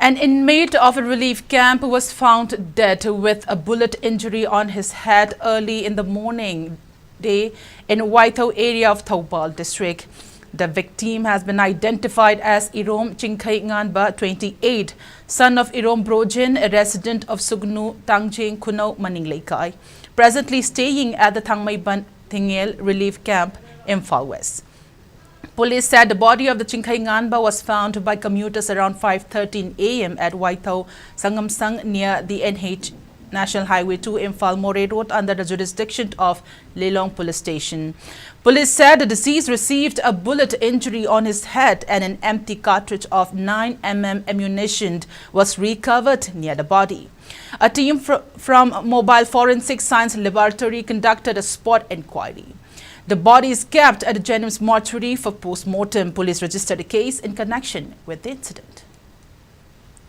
An inmate of a relief camp was found dead with a bullet injury on his head early in the morning day in Waithou area of Thoubal district. The victim has been identified as Irom Chingkai Nganba, 28, son of Irom Brojin, a resident of Sugnu, Tangjing, Kunau, Maningleikai, presently staying at the Thangmaiban Thingel relief camp, Imphal West. Police said the body of the Chingkai Nganba was found by commuters around 5:13 a.m. at Waithou, Sangamsang near the NH National Highway 2 Imphal More Road under the jurisdiction of Lelong Police Station. Police said the deceased received a bullet injury on his head and an empty cartridge of 9mm ammunition was recovered near the body. A team from Mobile Forensic Science Laboratory conducted a spot inquiry. The body is kept at the Jennings mortuary for post-mortem. Police registered a case in connection with the incident.